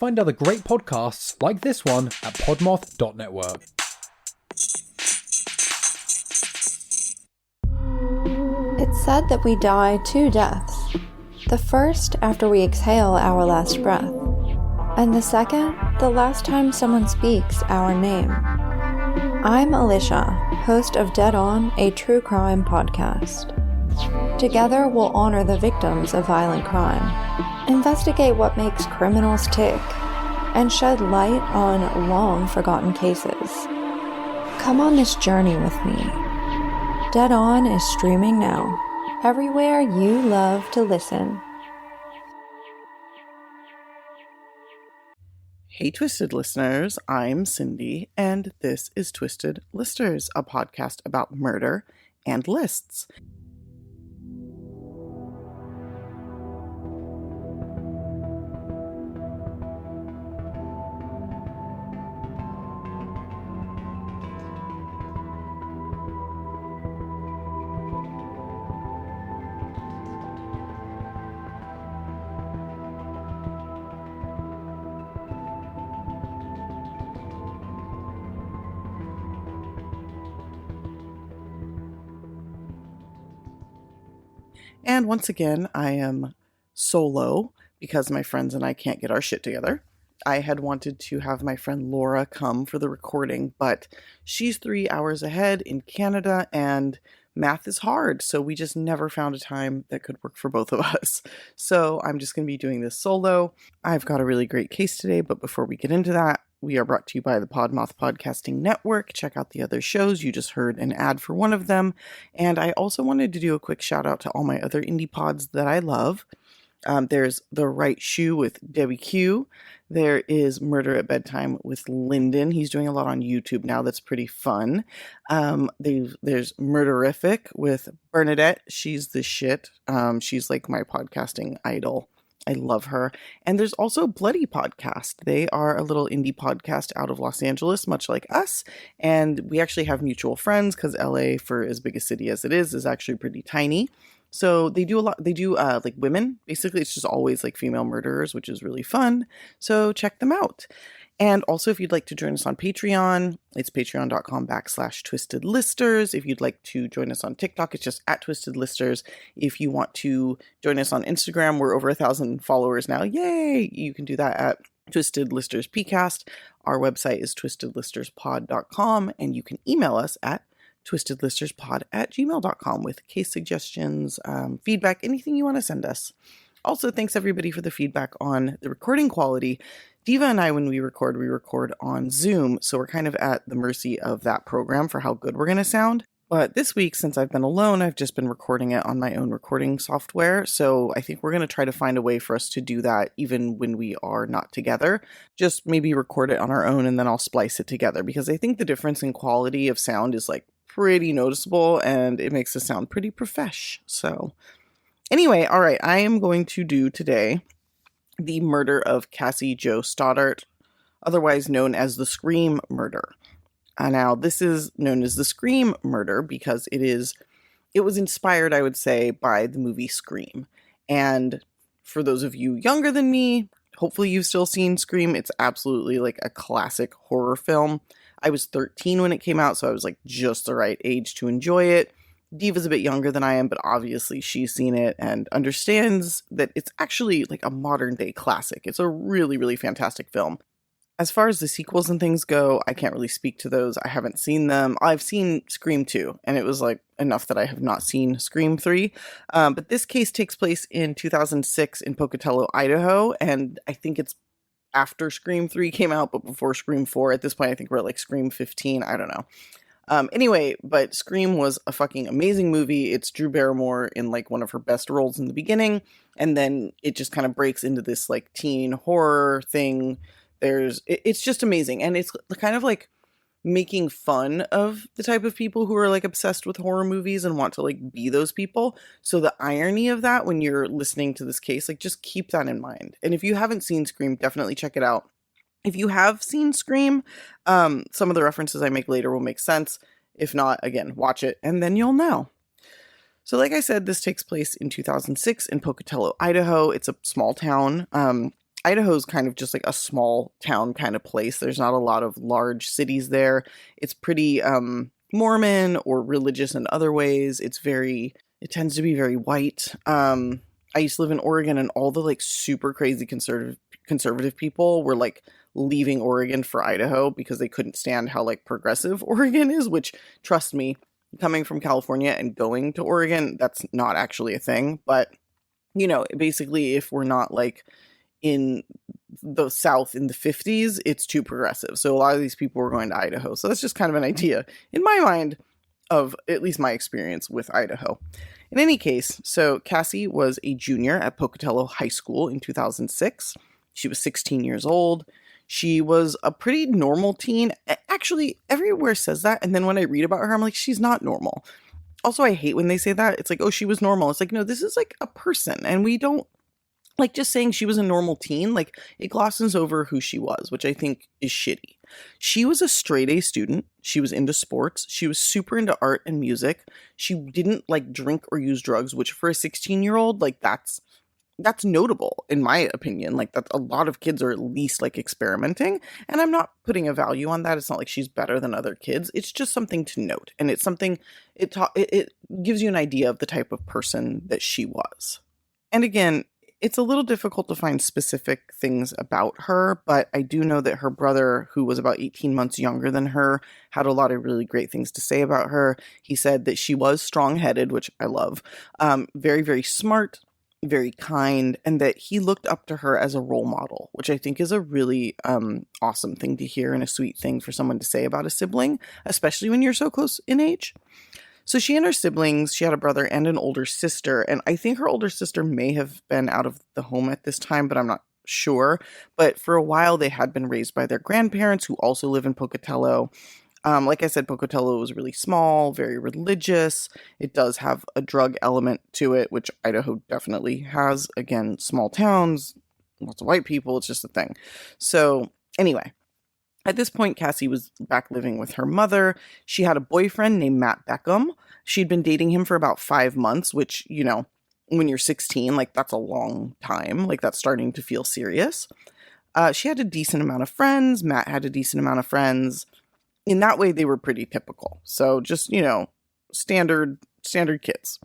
Find other great podcasts like this one at podmoth.network. It's said that we die 2 deaths. The first after we exhale our last breath, and the second the last time someone speaks our name. I'm Alicia, host of Dead On, a true crime podcast. Together we'll honor the victims of violent crime, investigate what makes criminals tick, and shed light on long-forgotten cases. Come on this journey with me. Dead On is streaming now, everywhere you love to listen. Hey, Twisted listeners, I'm Cindy, and this is Twisted Listers, a podcast about murder and lists. And once again, I am solo because my friends and I can't get our shit together. I had wanted to have my friend Laura come for the recording, but she's 3 hours ahead in Canada and math is hard, so we just never found a time that could work for both of us. So I'm just going to be doing this solo. I've got a really great case today, but before we get into that, we are brought to you by the Podmoth Podcasting Network. Check out the other shows. You just heard an ad for one of them. And I also wanted to do a quick shout out to all my other indie pods that I love. There's The Right Shoe with Debbie Q. There is Murder at Bedtime with Lyndon. He's doing a lot on YouTube now. That's pretty fun. There's Murderific with Bernadette. She's the shit. She's like my podcasting idol. I love her. And there's also Bloody Podcast. They are a little indie podcast out of Los Angeles, much like us. And we actually have mutual friends because LA, for as big a city as it is actually pretty tiny. So they do a lot. They do like women. Basically, it's just always like female murderers, which is really fun. So check them out. And also, if you'd like to join us on Patreon, it's patreon.com/twistedlisters. If you'd like to join us on TikTok, it's just @twistedlisters. If you want to join us on Instagram, we're over 1,000 followers now. Yay! You can do that at Twisted Listers PCast. Our website is twistedlisterspod.com, and you can email us at twistedlisterspod@gmail.com with case suggestions, feedback, anything you want to send us. Also, thanks everybody for the feedback on the recording quality. Diva and I, when we record on Zoom, so we're kind of at the mercy of that program for how good we're going to sound. But this week, since I've been alone, I've just been recording it on my own recording software, so I think we're going to try to find a way for us to do that even when we are not together. Just maybe record it on our own and then I'll splice it together, because I think the difference in quality of sound is like pretty noticeable and it makes us sound pretty profesh. So anyway, all right, I am going to do today the murder of Cassie Jo Stoddart, otherwise known as the Scream murder. Now, this is known as the Scream murder because it was inspired, I would say, by the movie Scream. And for those of you younger than me, hopefully you've still seen Scream. It's absolutely like a classic horror film. I was 13 when it came out, so I was like just the right age to enjoy it. Diva's a bit younger than I am, but obviously she's seen it and understands that it's actually like a modern day classic. It's a really, really fantastic film. As far as the sequels and things go, I can't really speak to those. I haven't seen them. I've seen Scream 2, and it was like enough that I have not seen Scream 3. But this case takes place in 2006 in Pocatello, Idaho, and I think it's after Scream 3 came out, but before Scream 4. At this point, I think we're at like Scream 15. I don't know. Anyway, but Scream was a fucking amazing movie. It's Drew Barrymore in like one of her best roles in the beginning, and then it just kind of breaks into this like teen horror thing. It's just amazing, and it's kind of like making fun of the type of people who are like obsessed with horror movies and want to like be those people. So the irony of that when you're listening to this case, like just keep that in mind. And if you haven't seen Scream, definitely check it out. If you have seen Scream, some of the references I make later will make sense. If not, again, watch it and then you'll know. So like I said, this takes place in 2006 in Pocatello, Idaho. It's a small town. Idaho's kind of just like a small town kind of place. There's not a lot of large cities there. It's pretty Mormon or religious in other ways. It tends to be very white. I used to live in Oregon, and all the like super crazy conservative people were like leaving Oregon for Idaho because they couldn't stand how like progressive Oregon is, which, trust me, coming from California and going to Oregon, that's not actually a thing. But, basically, if we're not like in the South in the 50s, it's too progressive. So a lot of these people were going to Idaho. So that's just kind of an idea in my mind of at least my experience with Idaho. In any case, so Cassie was a junior at Pocatello High School in 2006. She was 16 years old. She was a pretty normal teen. Actually, everywhere says that. And then when I read about her, I'm like, she's not normal. Also, I hate when they say that. It's like, oh, she was normal. It's like, no, this is like a person. And we don't, like, just saying she was a normal teen, like, it glosses over who she was, which I think is shitty. She was a straight A student. She was into sports. She was super into art and music. She didn't like drink or use drugs, which for a 16-year-old, like, that's notable in my opinion. Like, that a lot of kids are at least like experimenting, and I'm not putting a value on that. It's not like she's better than other kids. It's just something to note, and it's something it gives you an idea of the type of person that she was. And again, it's a little difficult to find specific things about her, but I do know that her brother, who was about 18 months younger than her, had a lot of really great things to say about her. He said that she was strong-headed, which I love, very, very smart, very kind, and that he looked up to her as a role model, which I think is a really awesome thing to hear and a sweet thing for someone to say about a sibling, especially when you're so close in age. So she and her siblings, she had a brother and an older sister, and I think her older sister may have been out of the home at this time, but I'm not sure. But for a while, they had been raised by their grandparents, who also live in Pocatello. Like I said, Pocatello was really small, very religious. It does have a drug element to it, which Idaho definitely has. Again, small towns, lots of white people, it's just a thing. So anyway, at this point, Cassie was back living with her mother. She had a boyfriend named Matt Beckham. She'd been dating him for about 5 months, which, when you're 16, like, that's a long time. Like, that's starting to feel serious. She had a decent amount of friends. Matt had a decent amount of friends. In that way, they were pretty typical. So just, standard kids.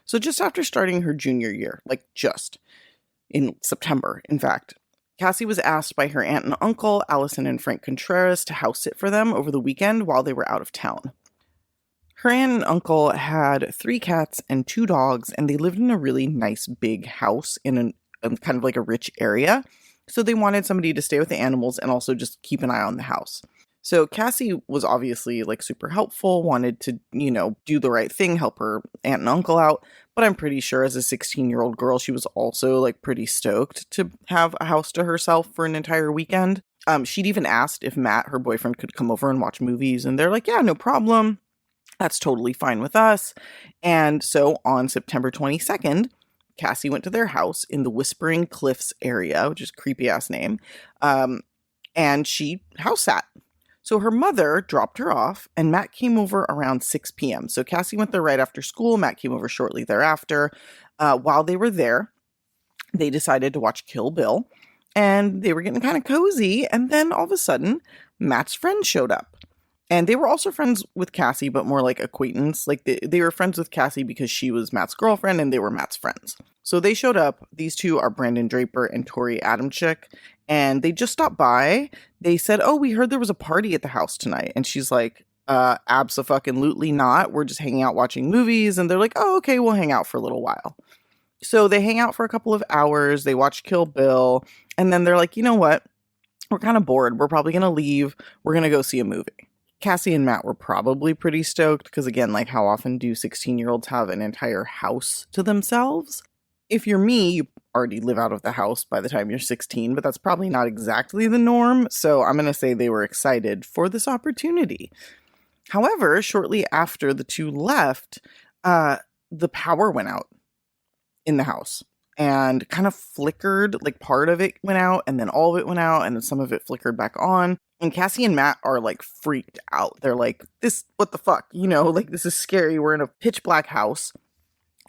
So just after starting her junior year, like just in September, in fact, Cassie was asked by her aunt and uncle, Allison and Frank Contreras, to house sit for them over the weekend while they were out of town. Her aunt and uncle had 3 cats and 2 dogs, and they lived in a really nice big house in a kind of like a rich area. So they wanted somebody to stay with the animals and also just keep an eye on the house. So Cassie was obviously like super helpful, wanted to, do the right thing, help her aunt and uncle out. But I'm pretty sure as a 16-year-old girl, she was also like pretty stoked to have a house to herself for an entire weekend. She'd even asked if Matt, her boyfriend, could come over and watch movies. And they're like, yeah, no problem. That's totally fine with us. And so on September 22nd, Cassie went to their house in the Whispering Cliffs area, which is a creepy ass name. And she house sat. So her mother dropped her off, and Matt came over around 6 p.m. So Cassie went there right after school. Matt came over shortly thereafter. While they were there, they decided to watch Kill Bill, and they were getting kind of cozy. And then all of a sudden, Matt's friend showed up. And they were also friends with Cassie, but more like acquaintance. Like they were friends with Cassie because she was Matt's girlfriend, and they were Matt's friends. So they showed up. These two are Brandon Draper and Tori Adamczyk. And they just stopped by. They said, oh, we heard there was a party at the house tonight. And she's like, abso-fucking-lutely not. We're just hanging out watching movies. And they're like, oh, okay, we'll hang out for a little while. So they hang out for a couple of hours. They watch Kill Bill. And then they're like, you know what? We're kind of bored. We're probably going to leave. We're going to go see a movie. Cassie and Matt were probably pretty stoked. Because again, like, how often do 16-year-olds have an entire house to themselves? If you're me, you already live out of the house by the time you're 16, but that's probably not exactly the norm. So I'm going to say they were excited for this opportunity. However, shortly after the two left, the power went out in the house and kind of flickered. Like, part of it went out and then all of it went out and then some of it flickered back on. And Cassie and Matt are like freaked out. They're like, what the fuck? Like, this is scary. We're in a pitch black house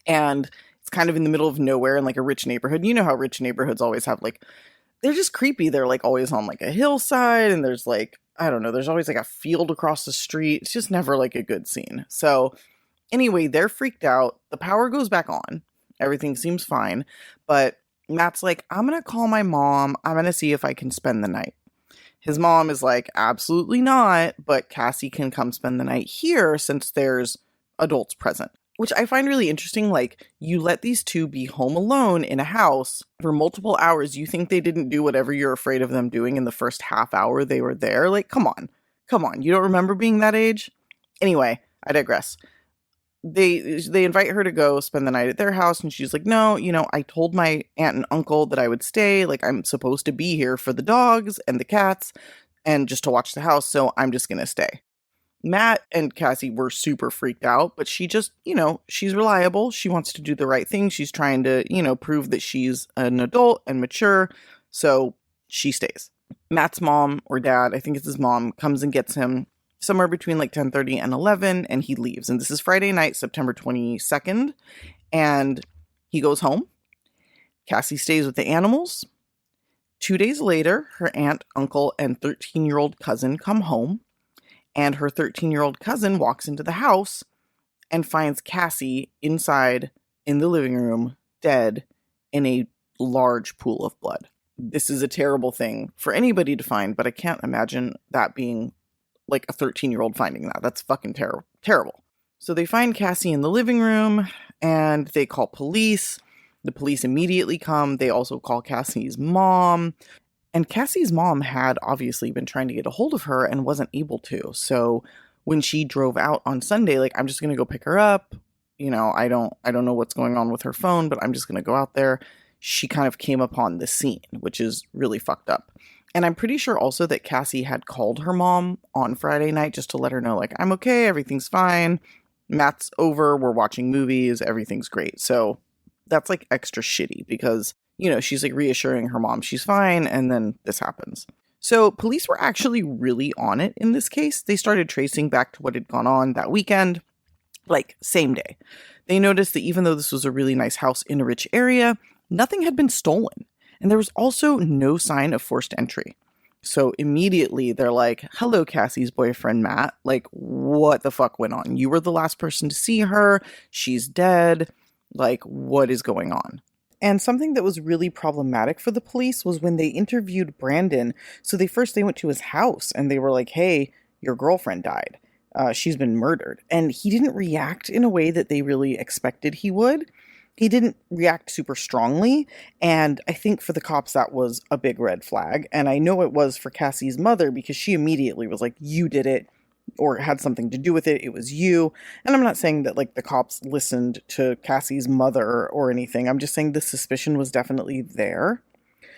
and it's kind of in the middle of nowhere in like a rich neighborhood. You know how rich neighborhoods always have like they're just creepy. They're like always on like a hillside, and there's like, I don't know, there's always like a field across the street. It's just never like a good scene. So anyway, they're freaked out. The power goes back on. Everything seems fine. But Matt's like, I'm going to call my mom. I'm going to see if I can spend the night. His mom is like, absolutely not. But Cassie can come spend the night here since there's adults present. Which I find really interesting. Like, you let these two be home alone in a house for multiple hours. You think they didn't do whatever you're afraid of them doing in the first half hour they were there? Like, come on. Come on. You don't remember being that age? Anyway, I digress. They invite her to go spend the night at their house, and she's like, no, I told my aunt and uncle that I would stay. Like, I'm supposed to be here for the dogs and the cats and just to watch the house, so I'm just gonna stay. Matt and Cassie were super freaked out, but she just, she's reliable. She wants to do the right thing. She's trying to, prove that she's an adult and mature, so she stays. Matt's mom or dad, I think it's his mom, comes and gets him somewhere between like 10:30 and 11, and he leaves. And this is Friday night, September 22nd, and he goes home. Cassie stays with the animals. 2 days later, her aunt, uncle, and 13-year-old cousin come home, and her 13-year-old cousin walks into the house and finds Cassie inside in the living room, dead in a large pool of blood. This is a terrible thing for anybody to find, but I can't imagine that being like a 13-year-old finding that. That's fucking terrible. So they find Cassie in the living room and they call police. The police immediately come. They also call Cassie's mom. And Cassie's mom had obviously been trying to get a hold of her and wasn't able to. So when she drove out on Sunday, like, I'm just going to go pick her up. I don't know what's going on with her phone, but I'm just going to go out there. She kind of came upon the scene, which is really fucked up. And I'm pretty sure also that Cassie had called her mom on Friday night just to let her know, like, I'm okay, everything's fine, Matt's over, we're watching movies, everything's great. So that's like extra shitty because, she's like reassuring her mom she's fine, and then this happens. So police were actually really on it in this case. They started tracing back to what had gone on that weekend, like same day. They noticed that even though this was a really nice house in a rich area, nothing had been stolen. And there was also no sign of forced entry. So immediately they're like, hello, Cassie's boyfriend, Matt. Like, what the fuck went on? You were the last person to see her. She's dead. Like, what is going on? And something that was really problematic for the police was when they interviewed Brandon. So they went to his house and they were like, hey, your girlfriend died. She's been murdered. And he didn't react in a way that they really expected he would. He didn't react super strongly, and I think for the cops that was a big red flag, and I know it was for Cassie's mother because she immediately was like, you did it, or had something to do with it, it was you. And I'm not saying that like the cops listened to Cassie's mother or anything, I'm just saying the suspicion was definitely there.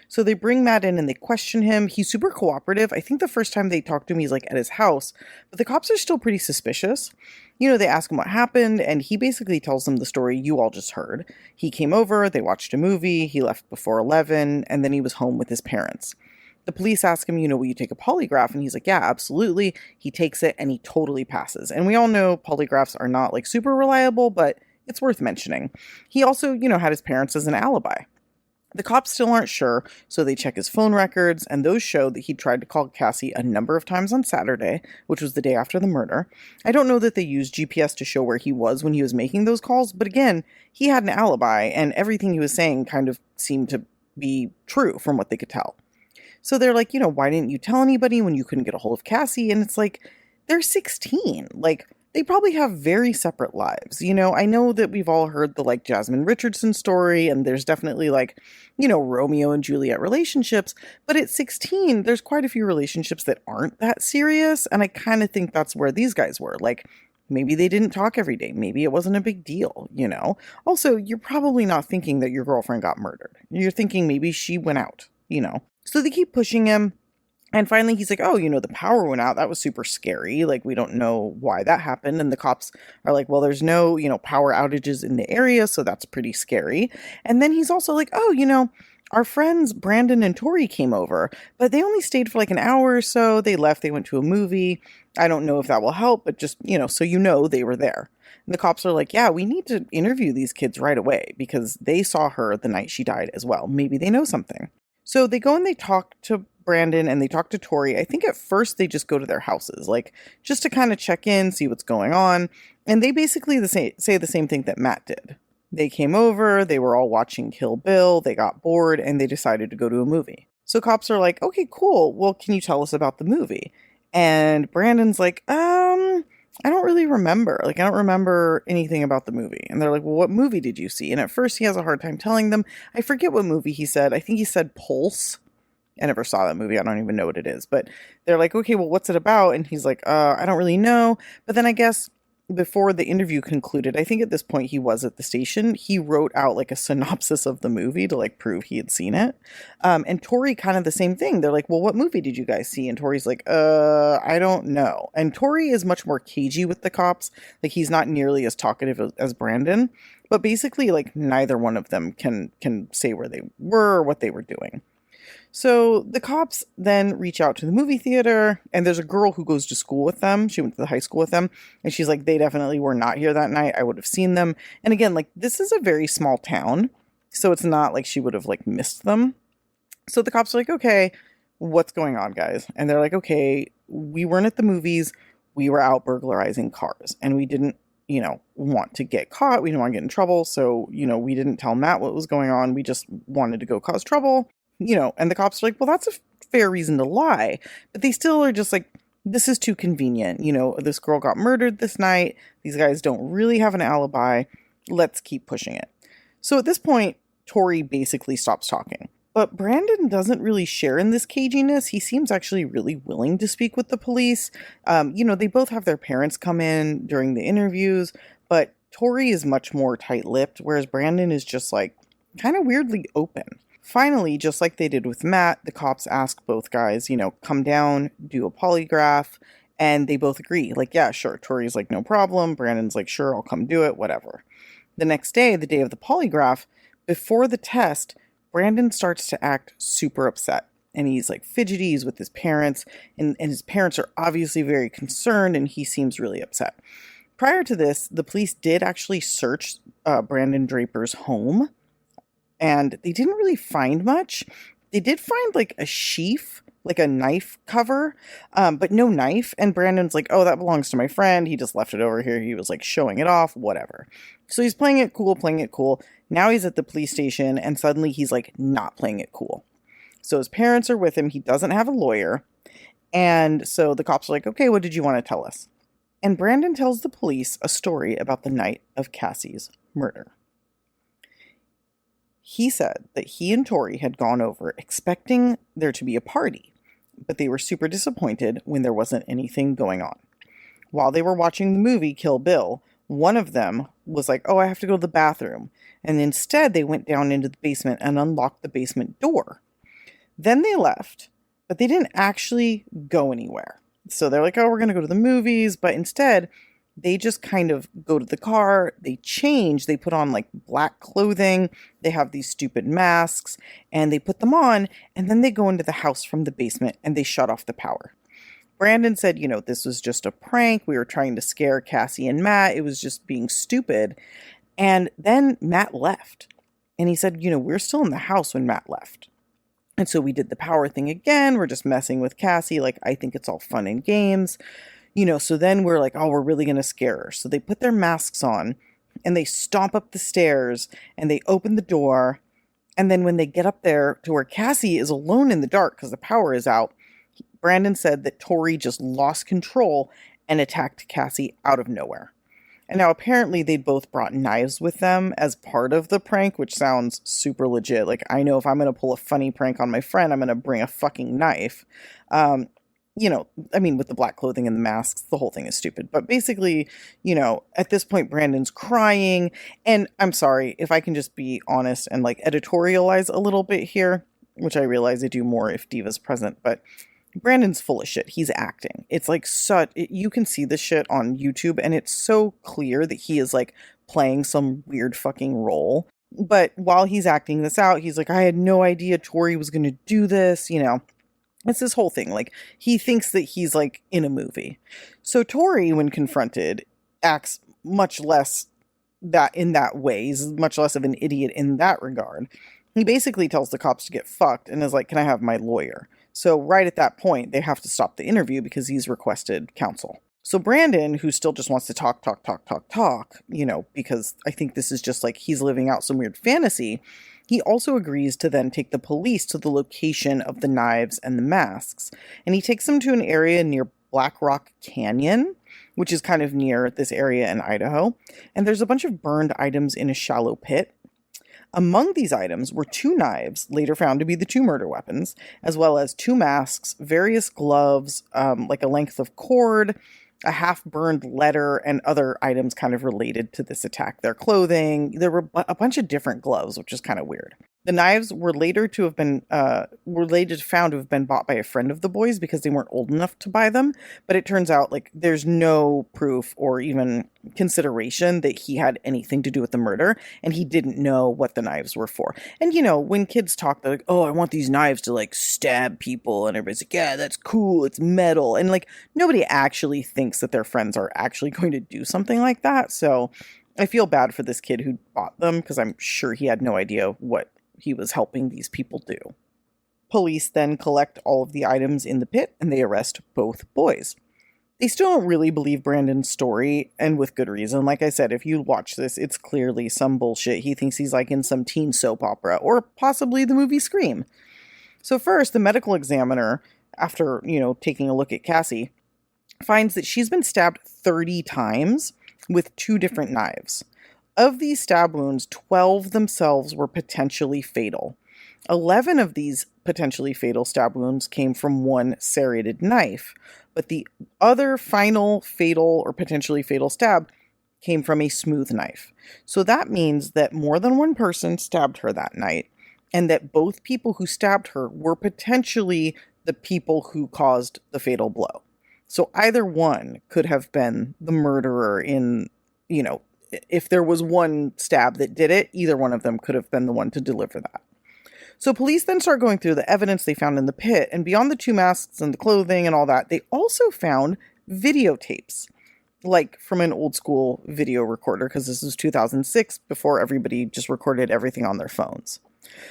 So they bring Matt in and they question him. He's super cooperative. I think the first time they talked to him, he's like at his house, but the cops are still pretty suspicious. They ask him what happened, and he basically tells them the story you all just heard. He came over, they watched a movie, he left before 11, and then he was home with his parents. The police ask him, will you take a polygraph? And he's like, yeah, absolutely. He takes it and he totally passes. And we all know polygraphs are not like super reliable, but it's worth mentioning. He also, had his parents as an alibi. The cops still aren't sure, so they check his phone records, and those show that he tried to call Cassie a number of times on Saturday, which was the day after the murder. I don't know that they used GPS to show where he was when he was making those calls, but again, he had an alibi, and everything he was saying kind of seemed to be true from what they could tell. So they're like, why didn't you tell anybody when you couldn't get a hold of Cassie? And it's like, they're 16. Like, they probably have very separate lives. I know that we've all heard the like Jasmine Richardson story, and there's definitely like, Romeo and Juliet relationships, but at 16, there's quite a few relationships that aren't that serious. And I kind of think that's where these guys were. Like, maybe they didn't talk every day. Maybe it wasn't a big deal, Also, you're probably not thinking that your girlfriend got murdered. You're thinking maybe she went out, So they keep pushing him. And finally, he's like, oh, the power went out. That was super scary. Like, we don't know why that happened. And the cops are like, well, there's no, power outages in the area. So that's pretty scary. And then he's also like, oh, our friends Brandon and Tori came over, but they only stayed for like an hour or so. They left. They went to a movie. I don't know if that will help, but just, so they were there. And the cops are like, yeah, we need to interview these kids right away because they saw her the night she died as well. Maybe they know something. So they go and they talk to Brandon and they talk to Tori. I think at first they just go to their houses, like just to kind of check in, see what's going on. And they basically say the same thing that Matt did. They came over, they were all watching Kill Bill, they got bored, and they decided to go to a movie. So cops are like, okay, cool. Well, can you tell us about the movie? And Brandon's like, I don't really remember. Like, I don't remember anything about the movie. And they're like, well, what movie did you see? And at first he has a hard time telling them. I forget what movie he said. I think he said Pulse. I never saw that movie. I don't even know what it is. But they're like, okay, well, what's it about? And he's like, I don't really know. But then I guess before the interview concluded, I think at this point he was at the station, he wrote out like a synopsis of the movie to like prove he had seen it. And Tori kind of the same thing. They're like, well, what movie did you guys see? And Tori's like, I don't know. And Tori is much more cagey with the cops. Like he's not nearly as talkative as Brandon, but basically like neither one of them can say where they were or what they were doing. So the cops then reach out to the movie theater, and there's a girl who goes to school with them. She went to the high school with them, and she's like, they definitely were not here that night. I would have seen them. And again, like this is a very small town, so it's not like she would have like missed them. So the cops are like, okay, what's going on, guys? And they're like, okay, we weren't at the movies. We were out burglarizing cars, and we didn't, want to get caught. We didn't want to get in trouble. So, we didn't tell Matt what was going on. We just wanted to go cause trouble. And the cops are like, well, that's a fair reason to lie. But they still are just like, this is too convenient. This girl got murdered this night. These guys don't really have an alibi. Let's keep pushing it. So at this point, Tori basically stops talking. But Brandon doesn't really share in this caginess. He seems actually really willing to speak with the police. They both have their parents come in during the interviews. But Tori is much more tight-lipped, whereas Brandon is just like kind of weirdly open. Finally, just like they did with Matt, the cops ask both guys, come down, do a polygraph, and they both agree. Like, yeah, sure. Tori's like, no problem. Brandon's like, sure, I'll come do it, whatever. The next day, the day of the polygraph, before the test, Brandon starts to act super upset. And he's like fidgety, he's with his parents, and his parents are obviously very concerned, and he seems really upset. Prior to this, the police did actually search Brandon Draper's home. And they didn't really find much. They did find like a sheath, like a knife cover, but no knife. And Brandon's like, oh, that belongs to my friend. He just left it over here. He was like showing it off, whatever. So he's playing it cool. Now he's at the police station and suddenly he's like not playing it cool. So his parents are with him. He doesn't have a lawyer. And so the cops are like, okay, what did you want to tell us? And Brandon tells the police a story about the night of Cassie's murder. He said that he and Tori had gone over expecting there to be a party, but they were super disappointed when there wasn't anything going on. While they were watching the movie Kill Bill, one of them was like, oh, I have to go to the bathroom. And instead they went down into the basement and unlocked the basement door. Then they left, but they didn't actually go anywhere. So they're like, oh, we're going to go to the movies. But instead, they just kind of go to the car, they change, they put on like black clothing, they have these stupid masks, and they put them on, and then they go into the house from the basement and they shut off the power. Brandon said, this was just a prank. We were trying to scare Cassie and Matt. It was just being stupid. And then Matt left. And he said, we're still in the house when Matt left. And so we did the power thing again. We're just messing with Cassie. Like, I think it's all fun and games. So then we're like, oh, we're really going to scare her. So they put their masks on and they stomp up the stairs and they open the door. And then when they get up there to where Cassie is alone in the dark because the power is out, Brandon said that Tori just lost control and attacked Cassie out of nowhere. And now apparently they'd both brought knives with them as part of the prank, which sounds super legit. Like, I know if I'm going to pull a funny prank on my friend, I'm going to bring a fucking knife. With the black clothing and the masks, the whole thing is stupid. But basically, at this point, Brandon's crying. And I'm sorry, if I can just be honest and like editorialize a little bit here, which I realize I do more if Diva's present, but Brandon's full of shit. He's acting. It's like you can see this shit on YouTube and it's so clear that he is like playing some weird fucking role. But while he's acting this out, he's like, I had no idea Tori was going to do this, It's this whole thing. Like, he thinks that he's, like, in a movie. So Tori, when confronted, acts much less in that way. He's much less of an idiot in that regard. He basically tells the cops to get fucked and is like, can I have my lawyer? So right at that point, they have to stop the interview because he's requested counsel. So Brandon, who still just wants to talk, because I think this is just like he's living out some weird fantasy, he also agrees to then take the police to the location of the knives and the masks. And he takes them to an area near Black Rock Canyon, which is kind of near this area in Idaho. And there's a bunch of burned items in a shallow pit. Among these items were 2 knives, later found to be the 2 murder weapons, as well as 2 masks, various gloves, like a length of cord, a half-burned letter, and other items kind of related to this attack. Their clothing, there were a bunch of different gloves, which is kind of weird. The knives were later found to have been bought by a friend of the boys because they weren't old enough to buy them. But it turns out like there's no proof or even consideration that he had anything to do with the murder, and he didn't know what the knives were for. And when kids talk, they're like, "Oh, I want these knives to like stab people," and everybody's like, "Yeah, that's cool. It's metal." And like nobody actually thinks that their friends are actually going to do something like that. So I feel bad for this kid who bought them because I'm sure he had no idea what he was helping these people do. Police then collect all of the items in the pit and they arrest both boys. They still don't really believe Brandon's story, and with good reason. Like I said, if you watch this, it's clearly some bullshit. He thinks he's like in some teen soap opera or possibly the movie Scream. So first, the medical examiner, after, taking a look at Cassie, finds that she's been stabbed 30 times with 2 different knives. Of these stab wounds, 12 themselves were potentially fatal. 11 of these potentially fatal stab wounds came from one serrated knife, but the other final fatal or potentially fatal stab came from a smooth knife. So that means that more than one person stabbed her that night, and that both people who stabbed her were potentially the people who caused the fatal blow. So either one could have been the murderer in, if there was one stab that did it, either one of them could have been the one to deliver that. So police then start going through the evidence they found in the pit, and beyond the 2 masks and the clothing and all that, they also found videotapes, like from an old school video recorder, because this was 2006, before everybody just recorded everything on their phones.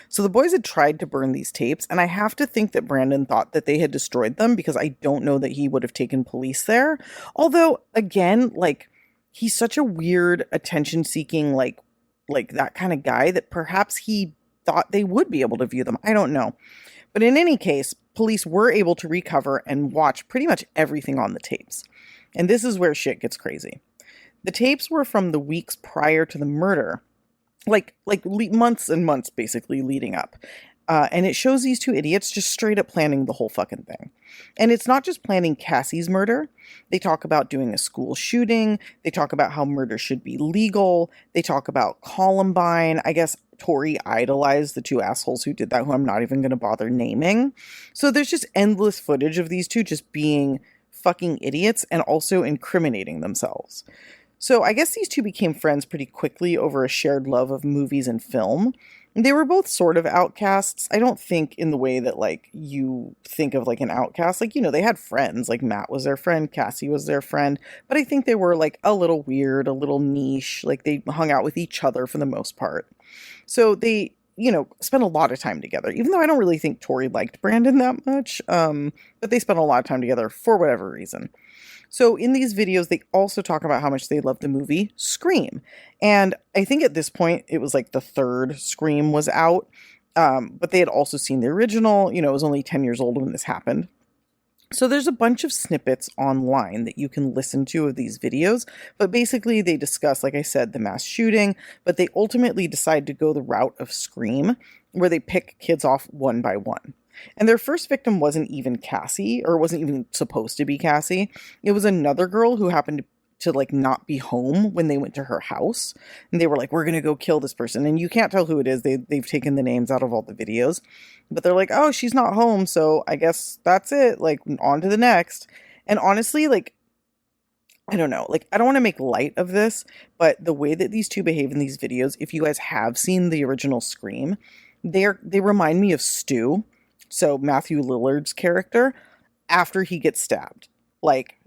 So the boys had tried to burn these tapes, and I have to think that Brandon thought that they had destroyed them because I don't know that he would have taken police there. Although, again, he's such a weird, attention-seeking, like that kind of guy that perhaps he thought they would be able to view them. I don't know. But in any case, police were able to recover and watch pretty much everything on the tapes. And this is where shit gets crazy. The tapes were from the weeks prior to the murder, months and months basically leading up. And it shows these 2 idiots just straight up planning the whole fucking thing. And it's not just planning Cassie's murder. They talk about doing a school shooting. They talk about how murder should be legal. They talk about Columbine. I guess Tori idolized the 2 assholes who did that, who I'm not even going to bother naming. So there's just endless footage of these 2 just being fucking idiots and also incriminating themselves. So I guess these 2 became friends pretty quickly over a shared love of movies and film. They were both sort of outcasts. I don't think in the way that you think of an outcast. They had friends. Matt was their friend, Cassie was their friend. But I think they were a little weird, a little niche. They hung out with each other for the most part. So they, spent a lot of time together. Even though I don't really think Tori liked Brandon that much. But they spent a lot of time together for whatever reason. So in these videos, they also talk about how much they love the movie Scream. And I think at this point, it was the 3rd Scream was out. But they had also seen the original. It was only 10 years old when this happened. So there's a bunch of snippets online that you can listen to of these videos. But basically, they discuss, like I said, the mass shooting. But they ultimately decide to go the route of Scream, where they pick kids off one by one. And their first victim wasn't even Cassie, or wasn't even supposed to be Cassie. It was another girl who happened to not be home when they went to her house. And they were like, we're going to go kill this person. And you can't tell who it is. They've taken the names out of all the videos. But they're like, oh, she's not home. So I guess that's it. On to the next. And honestly, I don't know. I don't want to make light of this. But the way that these 2 behave in these videos, if you guys have seen the original Scream, they remind me of Stu. So Matthew Lillard's character, after he gets stabbed.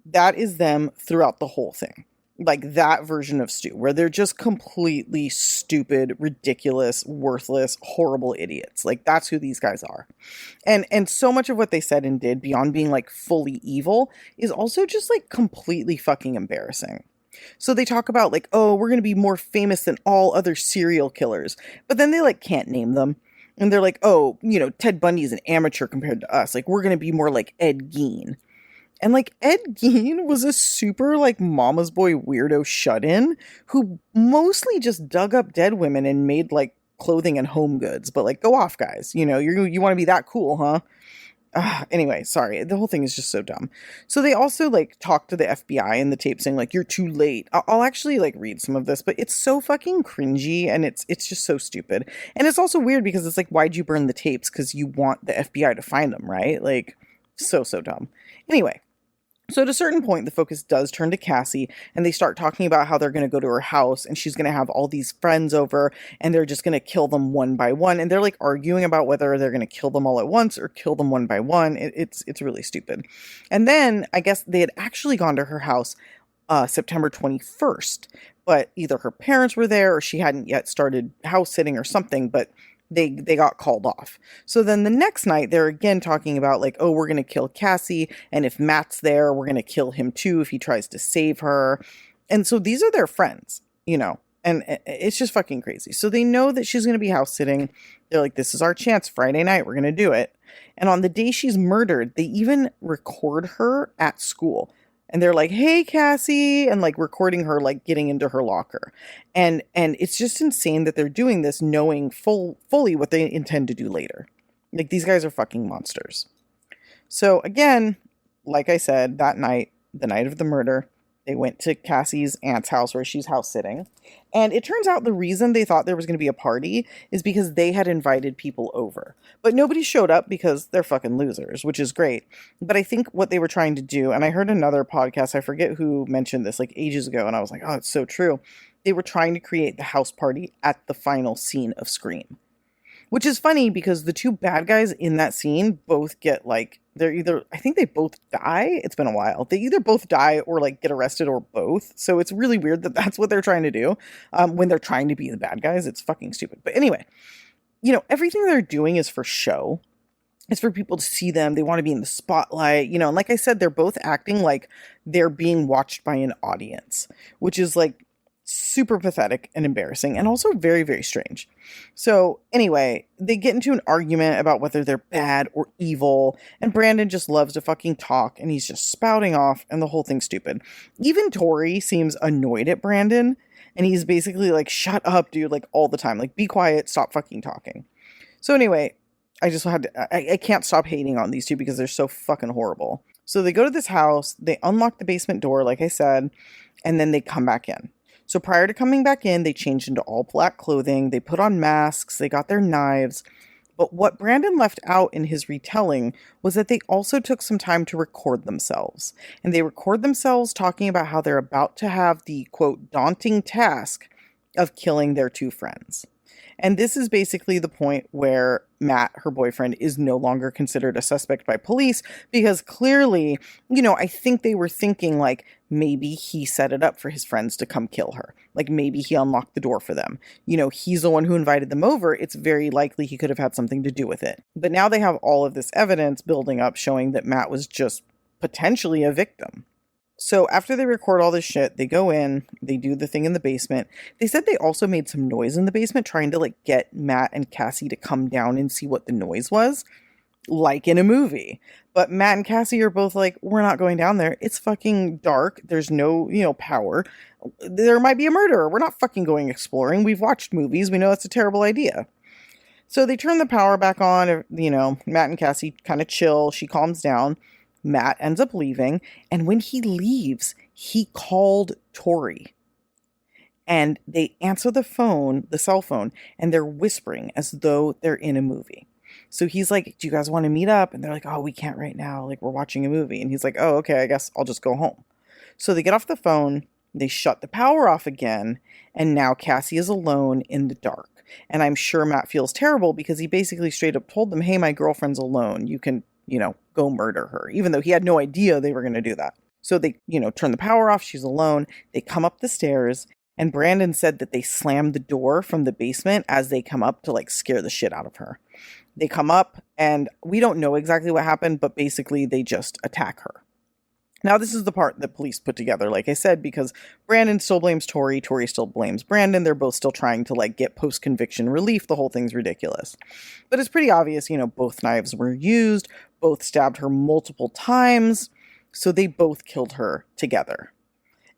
That is them throughout the whole thing. Like that version of Stu, where they're just completely stupid, ridiculous, worthless, horrible idiots. Like that's who these guys are. And so much of what they said and did, beyond being like fully evil, is also just like completely fucking embarrassing. So they talk about like, oh, we're going to be more famous than all other serial killers. But then they like can't name them. And they're like, oh, Ted Bundy is an amateur compared to us. Like we're going to be more like Ed Gein. And like Ed Gein was a super like mama's boy weirdo shut-in who mostly just dug up dead women and made like clothing and home goods. But like, go off, guys. You want to be that cool, huh? Anyway, sorry. The whole thing is just so dumb. So they also like talk to the FBI in the tape saying like, you're too late. I'll actually like read some of this, but it's so fucking cringy and it's just so stupid. And it's also weird because it's like, why'd you burn the tapes? Because you want the FBI to find them, right? Like so dumb. Anyway. So at a certain point, the focus does turn to Cassie and they start talking about how they're going to go to her house and she's going to have all these friends over and they're just going to kill them one by one. And they're like arguing about whether they're going to kill them all at once or kill them one by one. It's really stupid. And then I guess they had actually gone to her house September 21st, but either her parents were there or she hadn't yet started house sitting or something, but they got called off. So then the next night they're again talking about like, oh, we're going to kill Cassie. And if Matt's there, we're going to kill him too if he tries to save her. And so these are their friends, and it's just fucking crazy. So they know that she's going to be house sitting. They're like, this is our chance. Friday night, we're going to do it. And on the day she's murdered, they even record her at school. And they're like, hey, Cassie, and like recording her, like getting into her locker. And it's just insane that they're doing this knowing fully what they intend to do later. Like these guys are fucking monsters. So again, like I said, that night, the night of the murder, they went to Cassie's aunt's house where she's house sitting. And it turns out the reason they thought there was going to be a party is because they had invited people over. But nobody showed up because they're fucking losers, which is great. But I think what they were trying to do, and I heard another podcast, I forget who mentioned this like ages ago, and I was like, oh, it's so true. They were trying to create the house party at the final scene of Scream. Which is funny because the two bad guys in that scene both get like, I think they both die. It's been a while. They either both die or like get arrested or both. So it's really weird that that's what they're trying to do when they're trying to be the bad guys. It's fucking stupid. But anyway, everything they're doing is for show. It's for people to see them. They want to be in the spotlight, and like I said, they're both acting like they're being watched by an audience, which is like super pathetic and embarrassing and also very, very strange. So anyway, they get into an argument about whether they're bad or evil, and Brandon just loves to fucking talk and he's just spouting off and the whole thing's stupid. Even Tori seems annoyed at Brandon and he's basically like, shut up, dude, like all the time, like be quiet, stop fucking talking. So anyway, I can't stop hating on these two because they're so fucking horrible. So they go to this house, they unlock the basement door, like I said, and then they come back in. So prior to coming back in, they changed into all black clothing, they put on masks, they got their knives. But what Brandon left out in his retelling was that they also took some time to record themselves. And they record themselves talking about how they're about to have the, quote, daunting task of killing their two friends. And this is basically the point where Matt, her boyfriend, is no longer considered a suspect by police because clearly, I think they were thinking like maybe he set it up for his friends to come kill her. Like maybe he unlocked the door for them. He's the one who invited them over. It's very likely he could have had something to do with it. But now they have all of this evidence building up showing that Matt was just potentially a victim. So after they record all this shit, they go in, they do the thing in the basement. They said they also made some noise in the basement trying to like get Matt and Cassie to come down and see what the noise was, like in a movie. But Matt and Cassie are both like, we're not going down there. It's fucking dark. There's no, power. There might be a murderer. We're not fucking going exploring. We've watched movies. We know that's a terrible idea. So they turn the power back on. Matt and Cassie kind of chill. She calms down. Matt ends up leaving, and when he leaves, he called Tori. And they answer the cell phone, and they're whispering as though they're in a movie. So he's like, do you guys want to meet up? And they're like, oh, we can't right now. Like, we're watching a movie. And he's like, oh, okay, I guess I'll just go home. So they get off the phone, they shut the power off again, and now Cassie is alone in the dark. And I'm sure Matt feels terrible because he basically straight up told them, hey, my girlfriend's alone. You can go murder her, even though he had no idea they were going to do that. So they, turn the power off. She's alone. They come up the stairs, and Brandon said that they slammed the door from the basement as they come up to like scare the shit out of her. They come up, and we don't know exactly what happened, but basically they just attack her. Now, this is the part that police put together, like I said, because Brandon still blames Tori. Tori still blames Brandon. They're both still trying to like get post-conviction relief. The whole thing's ridiculous. But it's pretty obvious, both knives were used. Both stabbed her multiple times. So they both killed her together.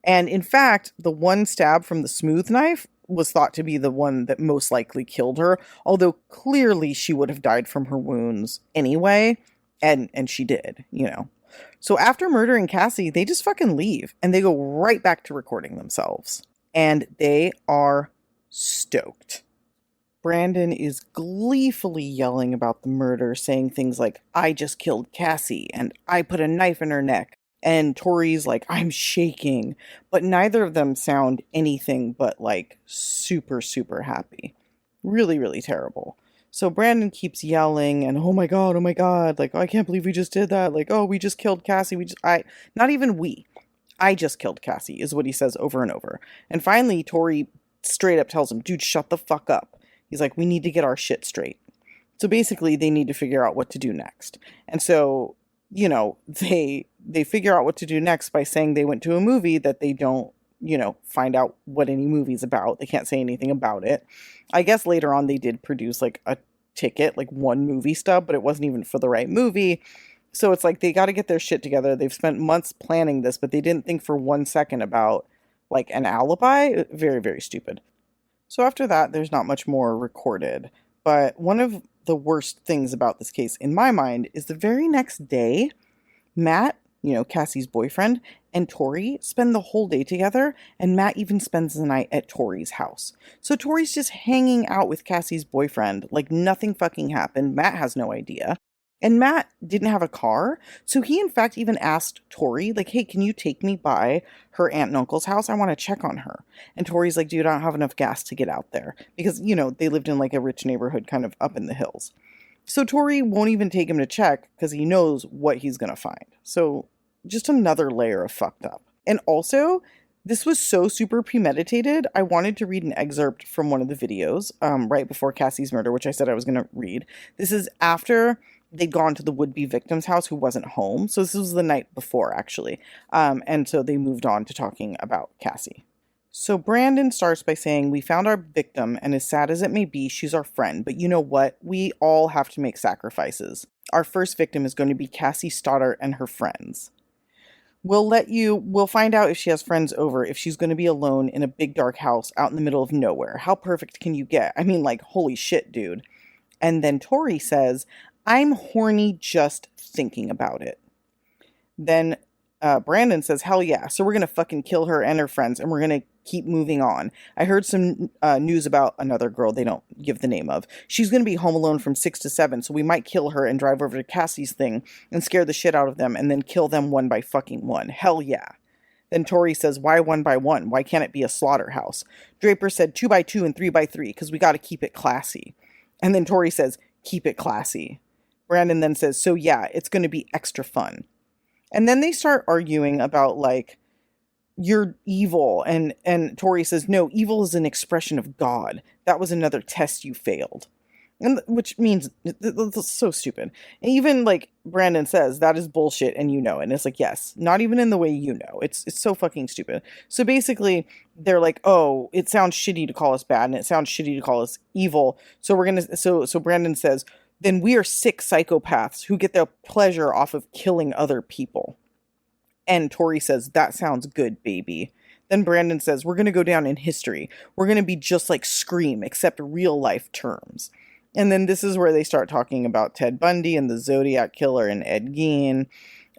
And in fact, the one stab from the smooth knife was thought to be the one that most likely killed her. Although clearly she would have died from her wounds anyway. And she did, So after murdering Cassie, they just fucking leave and they go right back to recording themselves. And they are stoked. Brandon is gleefully yelling about the murder, saying things like, I just killed Cassie and I put a knife in her neck. And Tori's like, I'm shaking. But neither of them sound anything but like super, super happy. Really, really terrible. So Brandon keeps yelling and, oh my God, like, oh, I can't believe we just did that. Like, oh, we just killed Cassie. Not even we. I just killed Cassie is what he says over and over. And finally, Tori straight up tells him, dude, shut the fuck up. He's like, we need to get our shit straight. So basically they need to figure out what to do next. And so, they figure out what to do next by saying they went to a movie that they don't, find out what any movie's about. They can't say anything about it. I guess later on they did produce like a ticket, like one movie stub, but it wasn't even for the right movie. So it's like they got to get their shit together. They've spent months planning this, but they didn't think for 1 second about like an alibi. Very, very stupid. So after that, there's not much more recorded. But one of the worst things about this case, in my mind, is the very next day, Matt, Cassie's boyfriend, and Tori spend the whole day together, and Matt even spends the night at Tori's house. So Tori's just hanging out with Cassie's boyfriend like nothing fucking happened. Matt has no idea. And Matt didn't have a car, so he in fact even asked Tori, like, hey, can you take me by her aunt and uncle's house? I want to check on her. And Tori's like, dude, I don't have enough gas to get out there. Because, they lived in like a rich neighborhood kind of up in the hills. So Tori won't even take him to check because he knows what he's going to find. So just another layer of fucked up. And also, this was so super premeditated. I wanted to read an excerpt from one of the videos right before Cassie's murder, which I said I was going to read. This is after they'd gone to the would-be victim's house who wasn't home. So this was the night before, actually. And so they moved on to talking about Cassie. So Brandon starts by saying, we found our victim, and as sad as it may be, she's our friend. But you know what? We all have to make sacrifices. Our first victim is going to be Cassie Stoddart and her friends. We'll find out if she has friends over, if she's going to be alone in a big dark house out in the middle of nowhere. How perfect can you get? I mean, like, holy shit, dude. And then Tori says, I'm horny just thinking about it. Then Brandon says, hell yeah. So we're going to fucking kill her and her friends, and we're going to keep moving on. I heard some news about another girl they don't give the name of. She's going to be home alone from 6 to 7, so we might kill her and drive over to Cassie's thing and scare the shit out of them and then kill them one by fucking one. Hell yeah. Then Tori says, why 1 by 1? Why can't it be a slaughterhouse? Draper said 2 by 2 and 3 by 3 because we got to keep it classy. And then Tori says, keep it classy. Brandon then says, so yeah, it's going to be extra fun. And then they start arguing about like, you're evil. And Tori says, no, evil is an expression of God. That was another test you failed. And which means, that's so stupid. And even like Brandon says, that is bullshit and you know it. And it's like, yes, not even in the way you know. It's so fucking stupid. So basically, they're like, oh, it sounds shitty to call us bad and it sounds shitty to call us evil. So we're going to, so Brandon says, then we are sick psychopaths who get their pleasure off of killing other people. And Tori says, that sounds good, baby. Then Brandon says, we're going to go down in history. We're going to be just like Scream, except real life terms. And then this is where they start talking about Ted Bundy and the Zodiac Killer and Ed Gein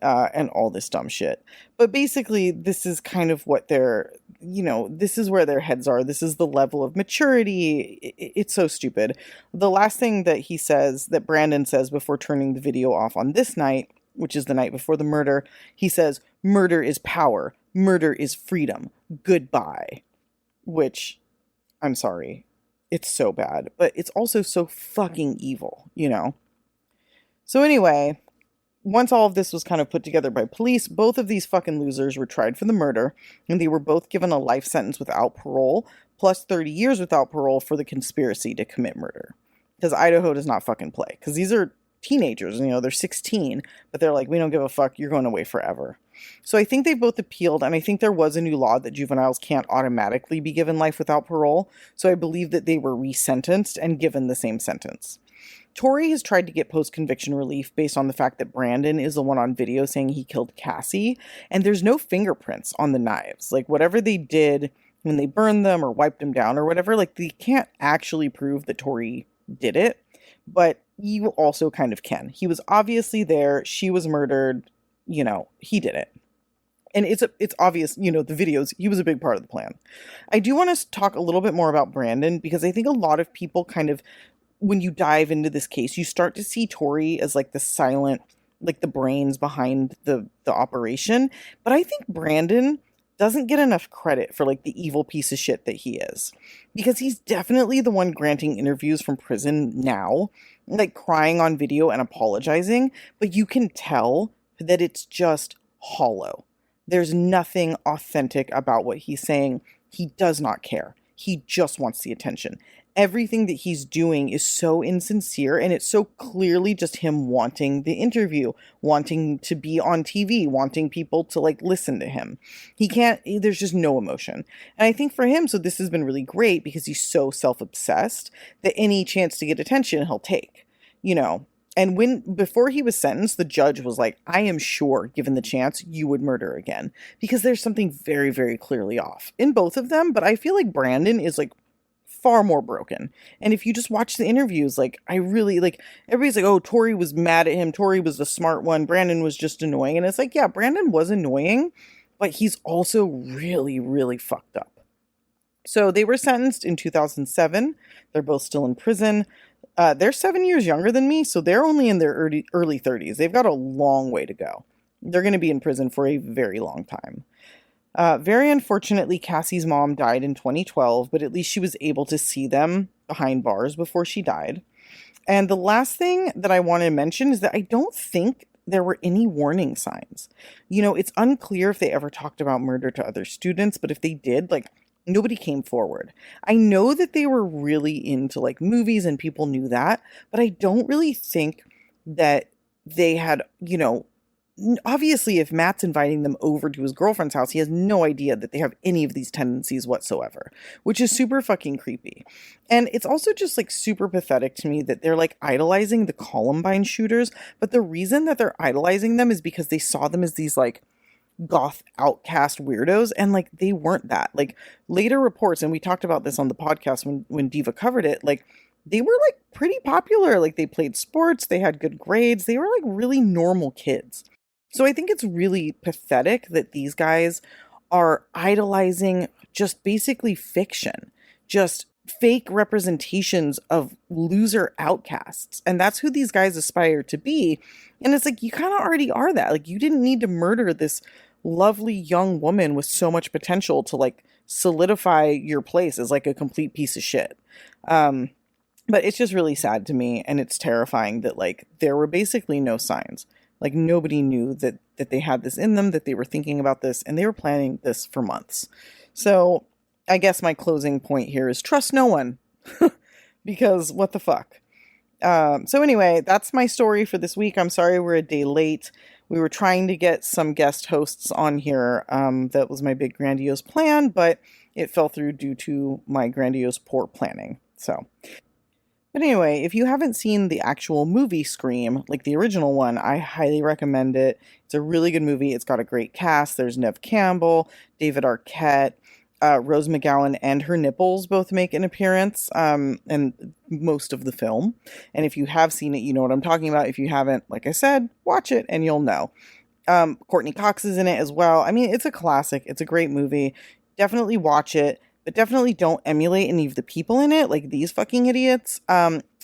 and all this dumb shit. But basically, this is kind of what they're, this is where their heads are. This is the level of maturity. It's so stupid. The last thing that he says, that Brandon says before turning the video off on this night, which is the night before the murder, he says, murder is power. Murder is freedom. Goodbye. Which, I'm sorry. It's so bad. But it's also so fucking evil, So anyway, once all of this was kind of put together by police, both of these fucking losers were tried for the murder, and they were both given a life sentence without parole, plus 30 years without parole for the conspiracy to commit murder. Because Idaho does not fucking play. Because these are teenagers, you know, they're 16, but they're like, we don't give a fuck, you're going away forever. So I think they both appealed, and I think there was a new law that juveniles can't automatically be given life without parole, so I believe that they were resentenced and given the same sentence. Tori has tried to get post-conviction relief based on the fact that Brandon is the one on video saying he killed Cassie, and there's no fingerprints on the knives. Like, whatever they did when they burned them or wiped them down or whatever, like, they can't actually prove that Tori did it, but you also kind of can. He was obviously there. She was murdered. You know, he did it. And it's obvious, you know, the videos, he was a big part of the plan. I do want to talk a little bit more about Brandon, because I think a lot of people kind of, when you dive into this case, you start to see Tori as like the silent, like the brains behind the operation. But I think Brandon doesn't get enough credit for like the evil piece of shit that he is, because he's definitely the one granting interviews from prison now, like crying on video and apologizing, but you can tell that it's just hollow. There's nothing authentic about what he's saying. He does not care. He just wants the attention. Everything that he's doing is so insincere, and it's so clearly just him wanting the interview, wanting to be on TV, wanting people to like listen to him. There's just no emotion. And I think for him, so this has been really great because he's so self-obsessed that any chance to get attention he'll take, you know. And before he was sentenced, the judge was like, I am sure, given the chance, you would murder again. Because there's something very, very clearly off in both of them. But I feel like Brandon is like far more broken. And if you just watch the interviews, like, I really, like, everybody's like, oh, Tori was mad at him. Tori was the smart one. Brandon was just annoying. And it's like, yeah, Brandon was annoying, but he's also really, really fucked up. So they were sentenced in 2007. They're both still in prison. They're 7 years younger than me, so they're only in their early 30s. They've got a long way to go. They're going to be in prison for a very long time. Very unfortunately, Cassie's mom died in 2012, but at least she was able to see them behind bars before she died. And the last thing that I want to mention is that I don't think there were any warning signs. You know, it's unclear if they ever talked about murder to other students, but if they did, like, nobody came forward. I know that they were really into like movies and people knew that, but I don't really think that they had, you know, obviously if Matt's inviting them over to his girlfriend's house, he has no idea that they have any of these tendencies whatsoever, which is super fucking creepy. And it's also just like super pathetic to me that they're like idolizing the Columbine shooters, but the reason that they're idolizing them is because they saw them as these like goth outcast weirdos, and like they weren't that. Like later reports, and we talked about this on the podcast when Diva covered it, like they were like pretty popular. Like they played sports, they had good grades, they were like really normal kids. So I think it's really pathetic that these guys are idolizing just basically fiction, just fake representations of loser outcasts. And that's who these guys aspire to be. And it's like, you kind of already are that. Like, you didn't need to murder this lovely young woman with so much potential to like solidify your place as like a complete piece of shit. But it's just really sad to me. And it's terrifying that like there were basically no signs. Like nobody knew that they had this in them, that they were thinking about this, and they were planning this for months. So I guess my closing point here is trust no one, because what the fuck? So anyway, that's my story for this week. I'm sorry we're a day late. We were trying to get some guest hosts on here. That was my big grandiose plan, but it fell through due to my grandiose poor planning. So, but anyway, if you haven't seen the actual movie Scream, like the original one, I highly recommend it. It's a really good movie. It's got a great cast. There's Neve Campbell, David Arquette, Rose McGowan and her nipples both make an appearance, and most of the film. And if you have seen it, you know what I'm talking about. If you haven't, like I said, watch it and you'll know. Courtney Cox is in it as well. I mean, it's a classic. It's a great movie. Definitely watch it, but definitely don't emulate any of the people in it, like these fucking idiots.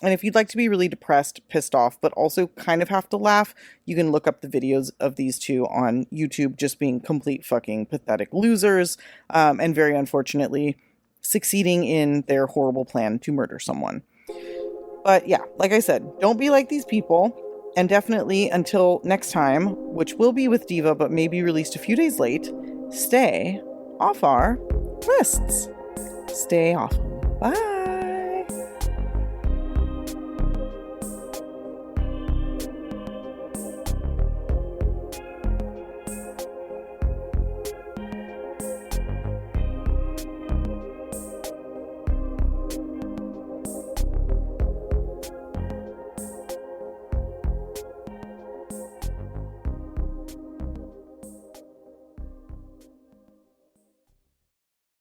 And if you'd like to be really depressed, pissed off, but also kind of have to laugh, you can look up the videos of these two on YouTube just being complete fucking pathetic losers, and very unfortunately succeeding in their horrible plan to murder someone. But yeah, like I said, don't be like these people. And definitely until next time, which will be with Diva, but may be released a few days late, stay off our lists. Stay off. Bye.